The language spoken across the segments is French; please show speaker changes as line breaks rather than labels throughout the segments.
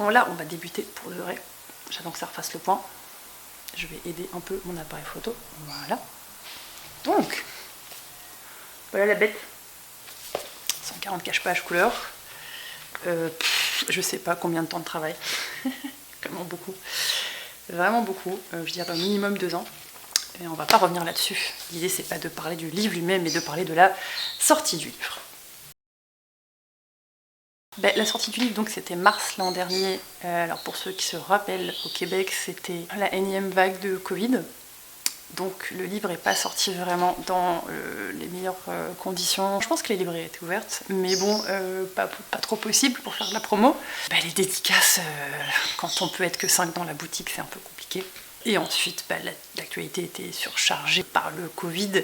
là, on va débuter pour de vrai. J'attends que ça refasse le point. Je vais aider un peu mon appareil photo. Voilà. Donc, voilà la bête. 140 cache-pages couleur. Je sais pas combien de temps de travail. Vraiment beaucoup. Vraiment beaucoup. Je dirais un minimum 2 ans. Et on va pas revenir là-dessus. L'idée, c'est pas de parler du livre lui-même, mais de parler de la sortie du livre. La sortie du livre, donc, c'était mars l'an dernier. Alors pour ceux qui se rappellent, au Québec, c'était la énième vague de Covid. Donc le livre n'est pas sorti vraiment dans les meilleures conditions. Je pense que les librairies étaient ouvertes, mais bon, pas trop possible pour faire de la promo. Les dédicaces, quand on peut être que 5 dans la boutique, c'est un peu compliqué. Et ensuite, l'actualité était surchargée par le Covid.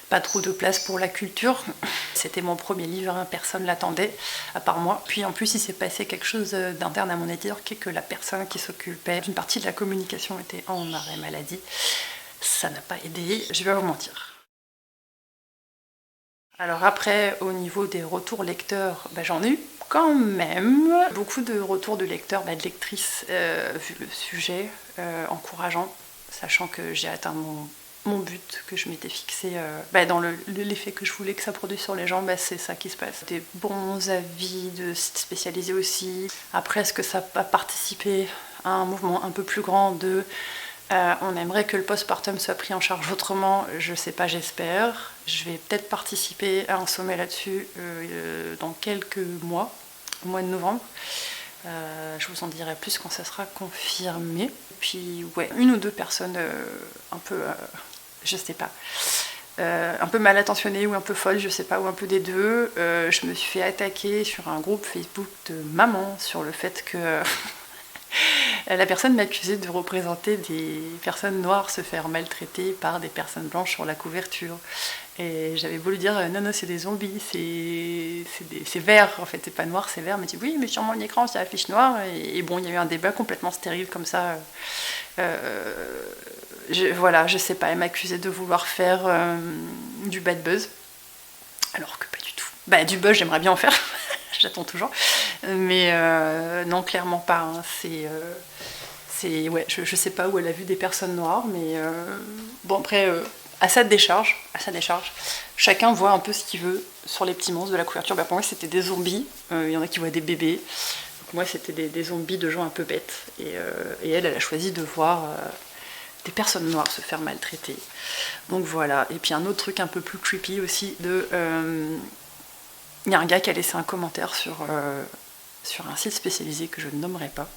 Pas trop de place pour la culture. C'était mon premier livre, hein, personne ne l'attendait, à part moi. Puis en plus, il s'est passé quelque chose d'interne à mon éditeur, qui est que la personne qui s'occupait d'une partie de la communication était en arrêt maladie. Ça n'a pas aidé, je vais pas vous mentir. Alors après, au niveau des retours lecteurs, j'en ai eu quand même. Beaucoup de retours de lecteurs, de lectrices, vu le sujet, encourageant, sachant que j'ai atteint mon but que je m'étais fixé dans l'effet que je voulais que ça produise sur les gens, c'est ça qui se passe. Des bons avis de sites spécialisés aussi. Après, est-ce que ça a participé à un mouvement un peu plus grand de on aimerait que le postpartum soit pris en charge autrement, je sais pas, j'espère. Je vais peut-être participer à un sommet là-dessus dans quelques mois, au mois de novembre. Je vous en dirai plus quand ça sera confirmé. Puis ouais, 1 ou 2 personnes un peu, je sais pas, un peu mal intentionnées ou un peu folles, je sais pas, ou un peu des deux. Je me suis fait attaquer sur un groupe Facebook de mamans sur le fait que la personne m'accusait de représenter des personnes noires se faire maltraiter par des personnes blanches sur la couverture. Et j'avais beau lui dire non, c'est des zombies, c'est vert, en fait, c'est pas noir, c'est vert. Elle m'a dit oui, mais sur mon écran, c'est affiche noire. Et bon, il y a eu un débat complètement stérile comme ça. Je sais pas, elle m'accusait de vouloir faire du bad buzz, alors que pas du tout. Du buzz, j'aimerais bien en faire. J'attends toujours, mais non, clairement pas, hein. Ouais, je sais pas où elle a vu des personnes noires, mais bon, après, à sa décharge, chacun voit un peu ce qu'il veut sur les petits monstres de la couverture. Pour moi, c'était des zombies, il y en a qui voient des bébés, donc moi, c'était des zombies de gens un peu bêtes, et elle a choisi de voir des personnes noires se faire maltraiter. Donc voilà, et puis un autre truc un peu plus creepy aussi, il y a un gars qui a laissé un commentaire sur un site spécialisé que je ne nommerai pas,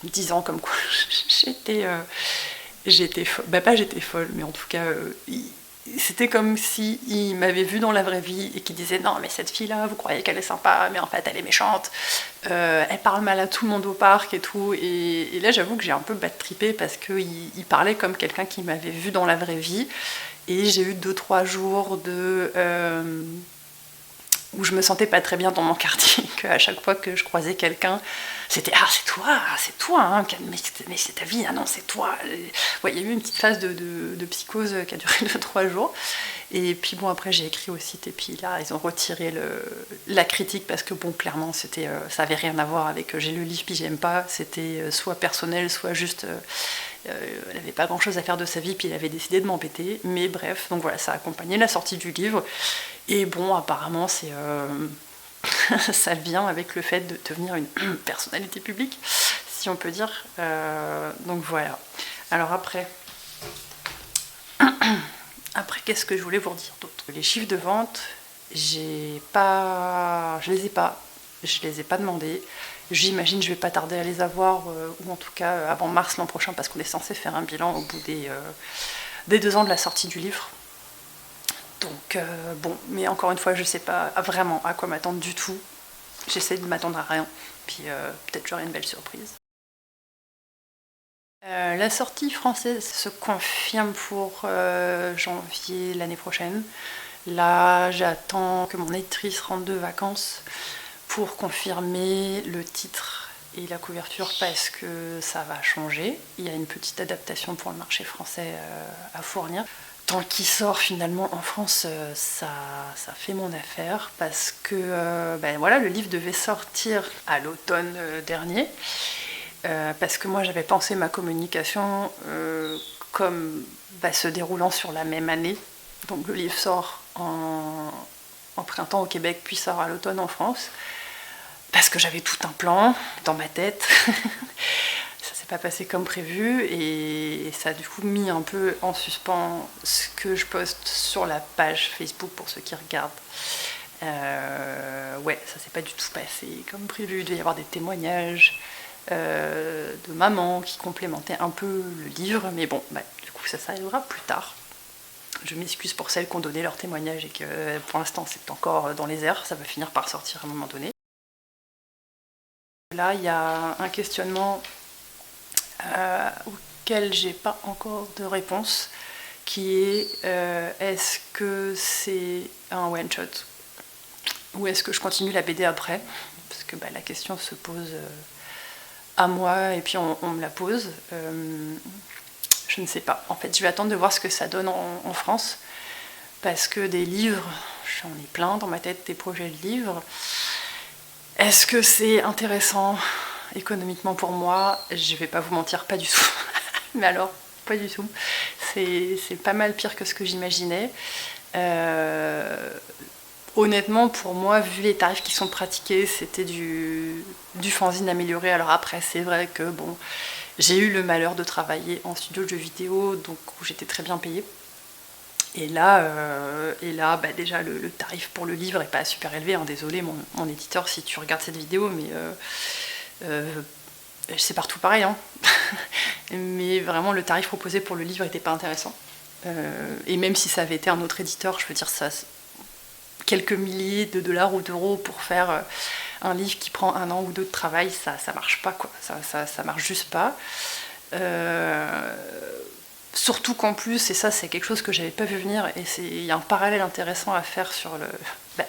disant comme quoi j'étais folle. Pas j'étais folle, mais en tout cas, c'était comme s'il m'avait vu dans la vraie vie et qu'il disait non, mais cette fille-là, vous croyez qu'elle est sympa, mais en fait, elle est méchante. Elle parle mal à tout le monde au parc et tout. Et là, j'avoue que j'ai un peu bad-trippé parce qu'il parlait comme quelqu'un qui m'avait vu dans la vraie vie. Et j'ai eu 2-3 jours où je me sentais pas très bien dans mon quartier, qu'à chaque fois que je croisais quelqu'un, c'était « Ah, c'est toi, hein, mais c'est ta vie, ah non, c'est toi ». Ouais, il y a eu une petite phase de psychose qui a duré 2-3 jours. Et puis bon, après j'ai écrit au site, et puis là, ils ont retiré la critique, parce que bon, clairement, ça avait rien à voir avec « j'ai le livre, puis j'aime pas », c'était soit personnel, soit juste... elle n'avait pas grand chose à faire de sa vie, puis elle avait décidé de m'embêter, mais bref, donc voilà, ça a accompagné la sortie du livre. Et bon, apparemment, ça vient avec le fait de devenir une personnalité publique, si on peut dire. Donc voilà. Alors après, qu'est-ce que je voulais vous dire d'autre ? Les chiffres de vente, je les ai pas demandés. J'imagine que je vais pas tarder à les avoir, ou en tout cas avant mars l'an prochain, parce qu'on est censé faire un bilan au bout des 2 ans de la sortie du livre. Donc bon, mais encore une fois, je sais pas vraiment à quoi m'attendre du tout. J'essaie de m'attendre à rien, puis peut-être j'aurai une belle surprise. La sortie française se confirme pour janvier l'année prochaine. Là, j'attends que mon éditrice rentre de vacances pour confirmer le titre et la couverture, parce que ça va changer. Il y a une petite adaptation pour le marché français à fournir. tant qu'il sort finalement en France, ça fait mon affaire parce que voilà, le livre devait sortir à l'automne dernier. Parce que moi j'avais pensé ma communication comme se déroulant sur la même année. Donc le livre sort en printemps au Québec, puis sort à l'automne en France. Parce que j'avais tout un plan dans ma tête. Ça s'est pas passé comme prévu et ça a du coup mis un peu en suspens ce que je poste sur la page Facebook pour ceux qui regardent. Ouais, ça s'est pas du tout passé comme prévu. Il devait y avoir des témoignages de maman qui complémentaient un peu le livre, mais bon, du coup ça arrivera plus tard. Je m'excuse pour celles qui ont donné leur témoignage et que pour l'instant c'est encore dans les airs, ça va finir par sortir à un moment donné. Là, il y a un questionnement auquel j'ai pas encore de réponse, qui est est-ce que c'est un one-shot ou est-ce que je continue la BD après? Parce que la question se pose à moi et puis on me la pose. Je ne sais pas. En fait, je vais attendre de voir ce que ça donne en France. Parce que des livres, j'en ai plein dans ma tête, des projets de livres. Est-ce que c'est intéressant économiquement pour moi? Je vais pas vous mentir, pas du tout. Mais alors, pas du tout. C'est pas mal pire que ce que j'imaginais. Honnêtement, pour moi, vu les tarifs qui sont pratiqués, c'était du fanzine amélioré. Alors après, c'est vrai que bon, j'ai eu le malheur de travailler en studio de jeux vidéo, donc où j'étais très bien payée. Et là, déjà, le tarif pour le livre est pas super élevé. Hein. Désolé, mon éditeur, si tu regardes cette vidéo, mais c'est partout pareil. Hein. Mais vraiment, le tarif proposé pour le livre n'était pas intéressant. Et même si ça avait été un autre éditeur, je veux dire, ça, quelques milliers de dollars ou d'euros pour faire un livre qui prend 1 an ou 2 de travail, ça marche pas, quoi. Ça marche juste pas. Surtout qu'en plus, et ça c'est quelque chose que j'avais pas vu venir, et il y a un parallèle intéressant à faire sur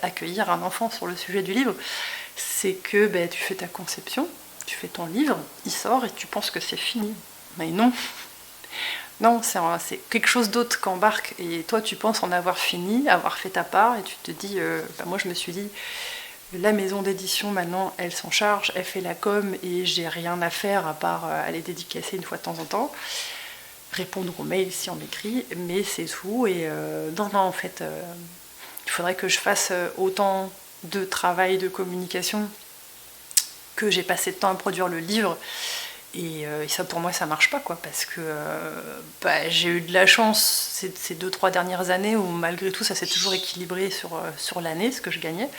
accueillir un enfant sur le sujet du livre, c'est que tu fais ta conception, tu fais ton livre, il sort et tu penses que c'est fini. Mais non. Non, c'est quelque chose d'autre qu'embarque, et toi tu penses en avoir fini, avoir fait ta part, et tu te dis, moi je me suis dit, la maison d'édition maintenant elle s'en charge, elle fait la com, et j'ai rien à faire à part aller dédicacer une fois de temps en temps, répondre aux mails si on m'écrit, mais c'est tout. Et non, en fait, il faudrait que je fasse autant de travail de communication que j'ai passé de temps à produire le livre. Et ça, pour moi, ça marche pas, quoi, parce que j'ai eu de la chance ces 2-3 dernières années où, malgré tout, ça s'est toujours équilibré sur l'année, ce que je gagnais.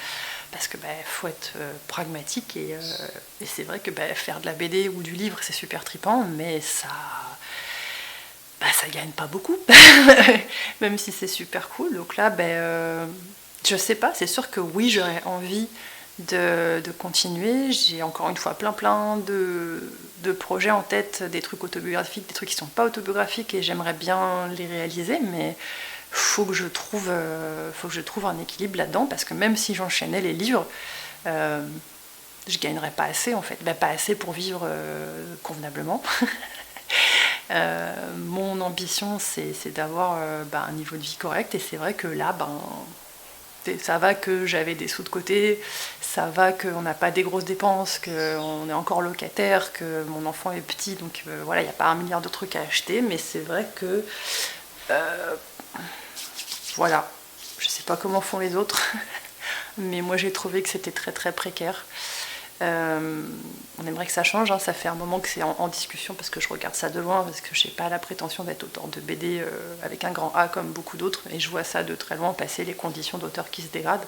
Parce que faut être pragmatique, et c'est vrai que faire de la BD ou du livre, c'est super trippant, mais ça gagne pas beaucoup, même si c'est super cool. Donc là, je sais pas, c'est sûr que oui, j'aurais envie de continuer. J'ai encore une fois plein de projets en tête, des trucs autobiographiques, des trucs qui sont pas autobiographiques, et j'aimerais bien les réaliser, mais faut que je trouve un équilibre là-dedans, parce que même si j'enchaînais les livres, je gagnerais pas assez, en fait, pas assez pour vivre convenablement. Mon ambition, c'est d'avoir un niveau de vie correct, et c'est vrai que là, ça va que j'avais des sous de côté, ça va qu'on n'a pas des grosses dépenses, qu'on est encore locataire, que mon enfant est petit, donc voilà, il n'y a pas 1 milliard de trucs à acheter, mais c'est vrai que voilà, je sais pas comment font les autres, mais moi j'ai trouvé que c'était très très précaire. On aimerait que ça change, hein. Ça fait un moment que c'est en discussion, parce que je regarde ça de loin, parce que je n'ai pas la prétention d'être auteur de BD avec un grand A comme beaucoup d'autres, et je vois ça de très loin passer, les conditions d'auteur qui se dégradent.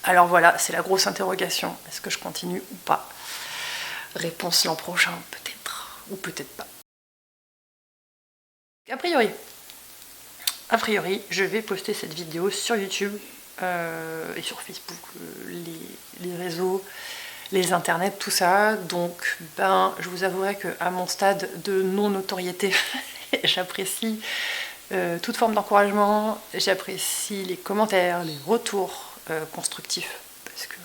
Alors voilà, c'est la grosse interrogation, est-ce que je continue ou pas? Réponse l'an prochain, peut-être, ou peut-être pas. A priori, je vais poster cette vidéo sur YouTube et sur Facebook, les réseaux, les internets, tout ça. Donc, je vous avouerai qu'à mon stade de non-notoriété, j'apprécie toute forme d'encouragement, j'apprécie les commentaires, les retours constructifs, parce que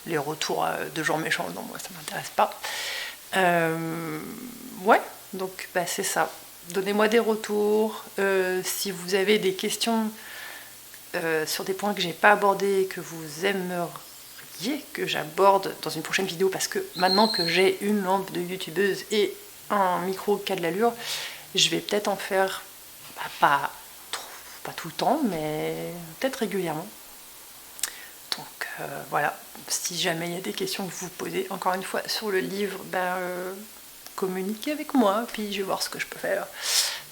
les retours de gens méchants, non, moi ça m'intéresse pas. Ouais, donc c'est ça. donnez-moi des retours. Si vous avez des questions sur des points que j'ai pas abordés, que vous aimeriez que j'aborde dans une prochaine vidéo, parce que maintenant que j'ai une lampe de youtubeuse et un micro qui a de l'allure, je vais peut-être en faire, pas tout le temps, mais peut-être régulièrement. Donc voilà, si jamais il y a des questions que vous posez, encore une fois, sur le livre, communiquez avec moi, puis je vais voir ce que je peux faire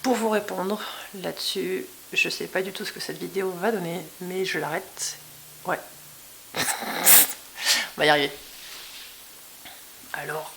pour vous répondre là-dessus. Je sais pas du tout ce que cette vidéo va donner, mais je l'arrête. Ouais. On va y arriver. Alors,